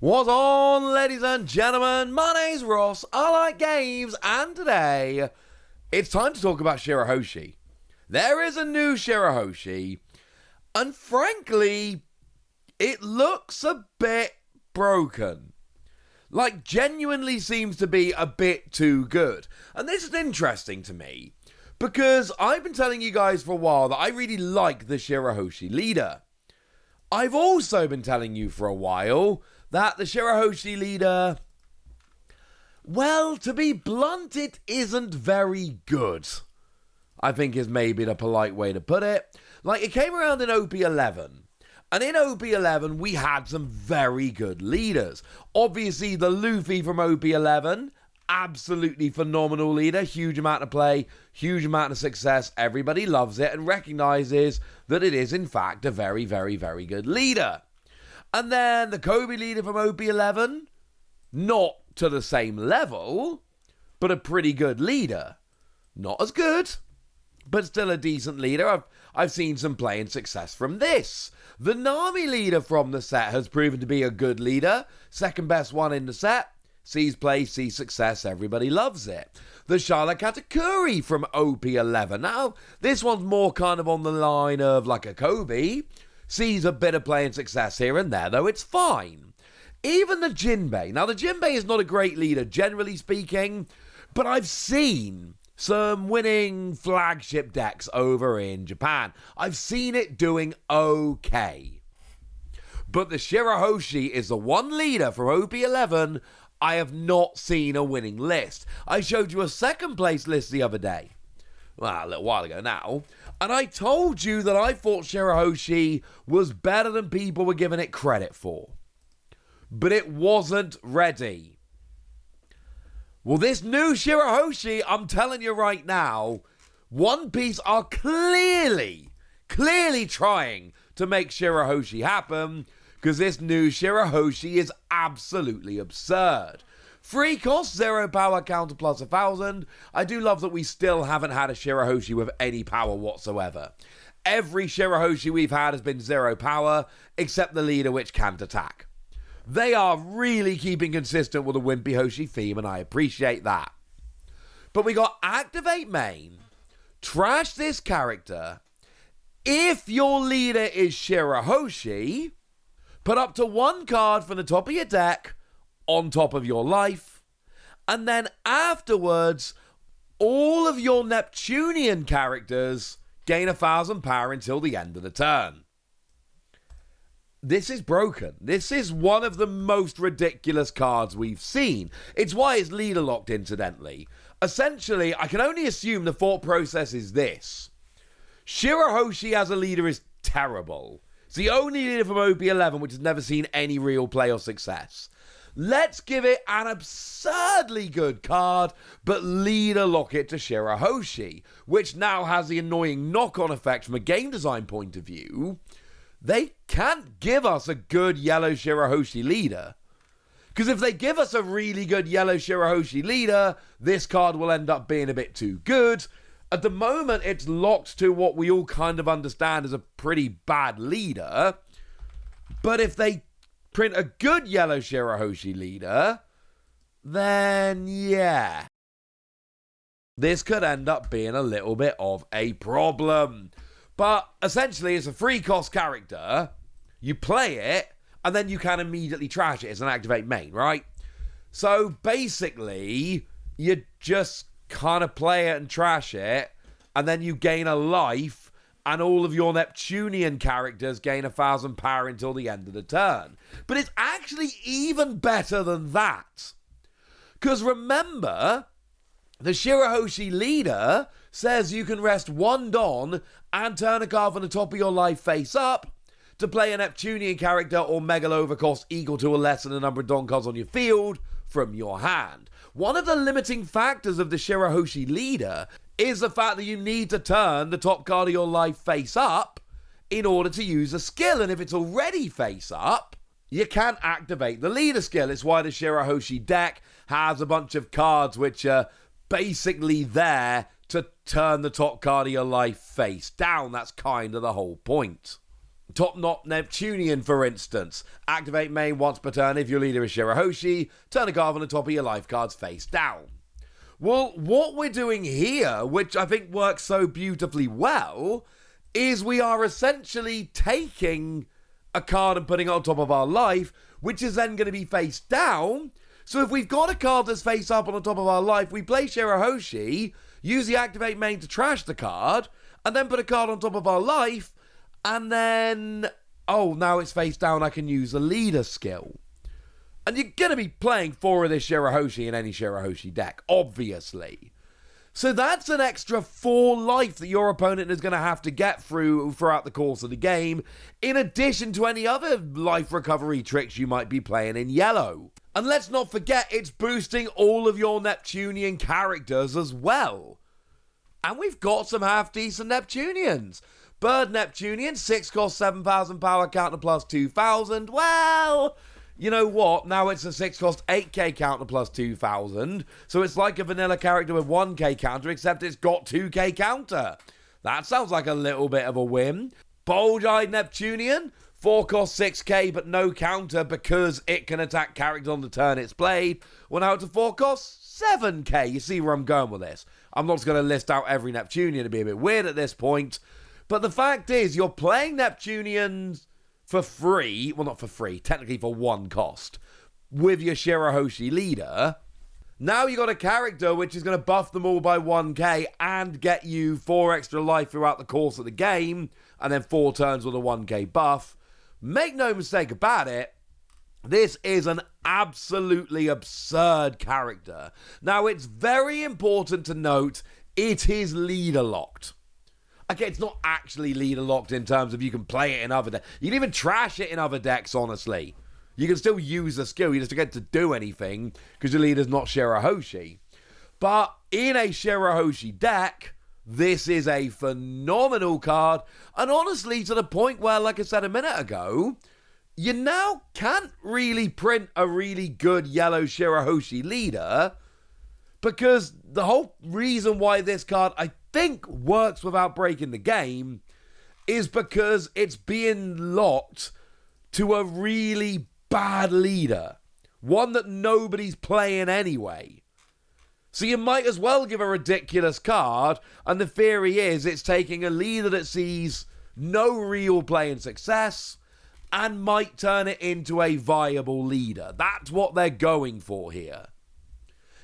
What's on, ladies and gentlemen? My name's Ross, I like games, and today it's time to talk about Shirahoshi. There is a new Shirahoshi, and frankly, it looks a bit broken. Like, genuinely seems to be a bit too good. And this is interesting to me, because I've been telling you guys for a while that I really like the Shirahoshi leader. I've also been telling you for a while that the Shirahoshi leader, well, to be blunt, it isn't very good, I think is maybe the polite way to put it. Like, it came around in OP11, and in OP11 we had some very good leaders. Obviously, the Luffy from OP11, absolutely phenomenal leader, huge amount of play, huge amount of success, everybody loves it and recognizes that it is in fact a very, very, very good leader. And then the Kobe leader from OP11, not to the same level, but a pretty good leader. Not as good, but still a decent leader. I've seen some play and success from this. The Nami leader from the set has proven to be a good leader. Second best one in the set. Sees play, sees success, everybody loves it. The Charlotte Katakuri from OP11. Now, this one's more kind of on the line of like a Kobe. Sees a bit of play and success here and there, though it's fine. Even the Jinbei. Now, the Jinbei is not a great leader, generally speaking, but I've seen some winning flagship decks over in Japan. I've seen it doing okay. But the Shirahoshi is the one leader from OP11 I have not seen a winning list. I showed you a second place list the other day. Well, a little while ago now. And I told you that I thought Shirahoshi was better than people were giving it credit for. But it wasn't ready. Well, this new Shirahoshi, I'm telling you right now, One Piece are clearly trying to make Shirahoshi happen, because this new Shirahoshi is absolutely absurd. Free cost, 0 power, counter plus 1,000. I do love that we still haven't had a Shirahoshi with any power whatsoever. Every Shirahoshi we've had has been 0 power, except the leader which can't attack. They are really keeping consistent with the Wimpy Hoshi theme, and I appreciate that. But we got activate main, trash this character. If your leader is Shirahoshi, put up to 1 card from the top of your deck on top of your life, and then afterwards, all of your Neptunian characters gain 1,000 power until the end of the turn. This is broken. This is one of the most ridiculous cards we've seen. It's why it's leader locked, incidentally. Essentially, I can only assume the thought process is this. Shirahoshi as a leader is terrible. It's the only leader from OP11 which has never seen any real play or success. Let's give it an absurdly good card, but leader lock it to Shirahoshi, which now has the annoying knock-on effect from a game design point of view. They can't give us a good yellow Shirahoshi leader. Because if they give us a really good yellow Shirahoshi leader, this card will end up being a bit too good. At the moment, it's locked to what we all kind of understand as a pretty bad leader. But if they print a good yellow Shirahoshi leader, then yeah. This could end up being a little bit of a problem. But essentially, it's a free cost character. You play it, and then you can immediately trash it as an activate main, right? So basically, you just kind of play it and trash it, and then you gain a life, and all of your Neptunian characters gain 1,000 power until the end of the turn. But it's actually even better than that. Because remember, the Shirahoshi leader says you can rest 1 Don and turn a card from the top of your life face up to play a Neptunian character or Megalova cost equal to or less than the number of Don cards on your field from your hand. One of the limiting factors of the Shirahoshi leader is the fact that you need to turn the top card of your life face up in order to use a skill, and if it's already face up, you can't activate the leader skill. It's why the Shirahoshi deck has a bunch of cards which are basically there to turn the top card of your life face down. That's kind of the whole point. Top Knot Neptunian, for instance. Activate main once per turn if your leader is Shirahoshi. Turn a card on the top of your life cards face down. Well, what we're doing here, which I think works so beautifully well, is we are essentially taking a card and putting it on top of our life, which is then going to be face down. So if we've got a card that's face up on the top of our life, we play Shirahoshi, use the activate main to trash the card, and then put a card on top of our life, and then, oh, now it's face down, I can use a leader skill. And you're going to be playing 4 of this Shirahoshi in any Shirahoshi deck, obviously. So that's an extra 4 life that your opponent is going to have to get through throughout the course of the game, in addition to any other life recovery tricks you might be playing in yellow. And let's not forget, it's boosting all of your Neptunian characters as well. And we've got some half-decent Neptunians. Bird Neptunian, 6 cost 7,000 power, counter plus 2,000. Well, you know what? Now it's a 6 cost 8k counter plus 2,000. So it's like a vanilla character with 1k counter, except it's got 2k counter. That sounds like a little bit of a win. Bulge-eyed Neptunian, 4 cost 6k but no counter because it can attack characters on the turn it's played. Well, now it's a 4 cost 7k. You see where I'm going with this. I'm not going to list out every Neptunian, it'd be a bit weird at this point. But the fact is, you're playing Neptunians for free. Well, not for free, technically for 1 cost. With your Shirahoshi leader. Now you got a character which is going to buff them all by 1k and get you 4 extra life throughout the course of the game. And then 4 turns with a 1k buff. Make no mistake about it, this is an absolutely absurd character. Now, it's very important to note, it is leader locked. Okay, it's not actually leader locked in terms of you can play it in other decks. You can even trash it in other decks, honestly. You can still use the skill, you just don't get to do anything because your leader's not Shirahoshi. But in a Shirahoshi deck, this is a phenomenal card, and honestly, to the point where, like I said a minute ago, you now can't really print a really good yellow Shirahoshi leader, because the whole reason why this card, I think, works without breaking the game is because it's being locked to a really bad leader, one that nobody's playing anyway. So you might as well give a ridiculous card, and the theory is it's taking a leader that sees no real playing success and might turn it into a viable leader. That's what they're going for here.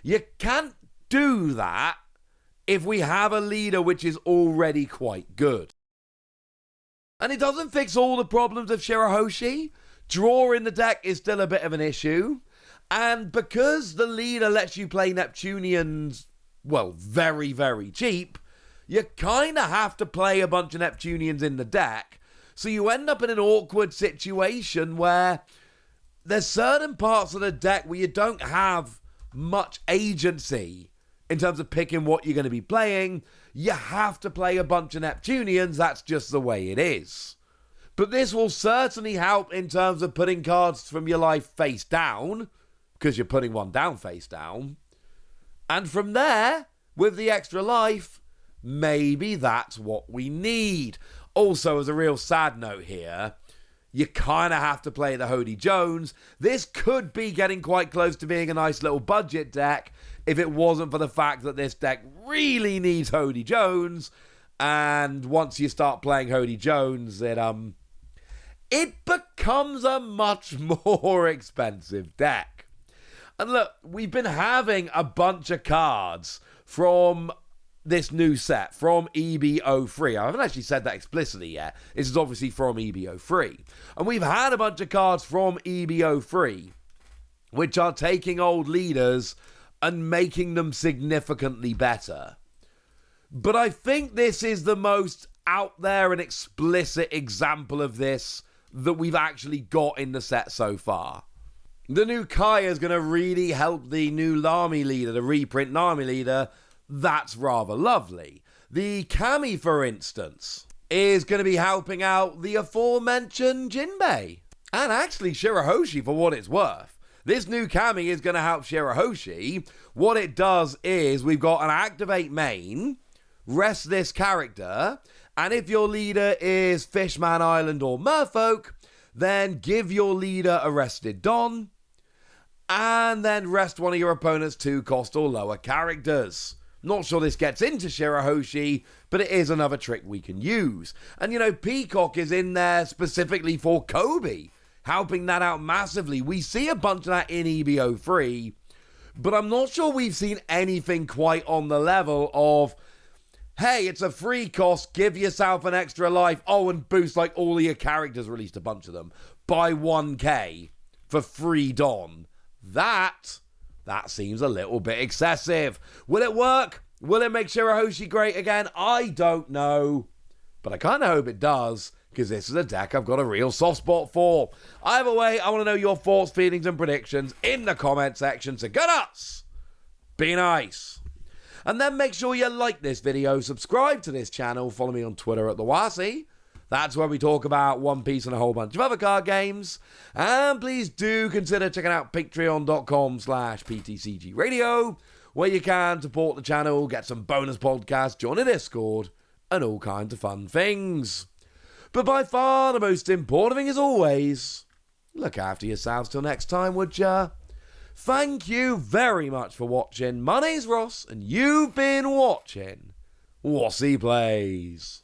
You can't do that if we have a leader which is already quite good. And it doesn't fix all the problems of Shirahoshi. Draw in the deck is still a bit of an issue. And because the leader lets you play Neptunians, well, very, very cheap, you kind of have to play a bunch of Neptunians in the deck. So you end up in an awkward situation where there's certain parts of the deck where you don't have much agency in terms of picking what you're going to be playing. You have to play a bunch of Neptunians. That's just the way it is. But this will certainly help in terms of putting cards from your life face down, because you're putting one down face down. And from there, with the extra life, maybe that's what we need. Also, as a real sad note here, you kind of have to play the Hody Jones. This could be getting quite close to being a nice little budget deck if it wasn't for the fact that this deck really needs Hody Jones. And once you start playing Hody Jones, it becomes a much more expensive deck. And look, we've been having a bunch of cards from this new set, from EBO3. I haven't actually said that explicitly yet. This is obviously from EBO3. And we've had a bunch of cards from EBO3, which are taking old leaders and making them significantly better. But I think this is the most out there and explicit example of this that we've actually got in the set so far. The new Kaya is going to really help the new Nami leader, the reprint Nami leader. That's rather lovely. The Kami, for instance, is going to be helping out the aforementioned Jinbei. And actually Shirahoshi, for what it's worth. This new Kami is going to help Shirahoshi. What it does is we've got an activate main, rest this character, And if your leader is Fishman Island or Merfolk, then give your leader a rested Don, and then rest one of your opponent's 2 cost or lower characters. Not sure this gets into Shirahoshi, but it is another trick we can use. And you know, Peacock is in there specifically for Kobe, helping that out massively. We see a bunch of that in EBO3, but I'm not sure we've seen anything quite on the level of, hey, it's a free cost, give yourself an extra life, oh, and boost like all of your characters, released a bunch of them, by 1k for free Don. That seems a little bit excessive. Will it work? Will it make Shirahoshi great again? I don't know. But I kind of hope it does, because this is a deck I've got a real soft spot for. Either way, I want to know your thoughts, feelings, and predictions in the comment section. So go nuts! Be nice! And then make sure you like this video, subscribe to this channel, follow me on Twitter at the Wasi. That's where we talk about One Piece and a whole bunch of other card games. And please do consider checking out patreon.com/PTCG Radio, where you can support the channel, get some bonus podcasts, join a Discord, and all kinds of fun things. But by far the most important thing is always, look after yourselves till next time, would ya? Thank you very much for watching. My name's Ross, and you've been watching Wasi Plays.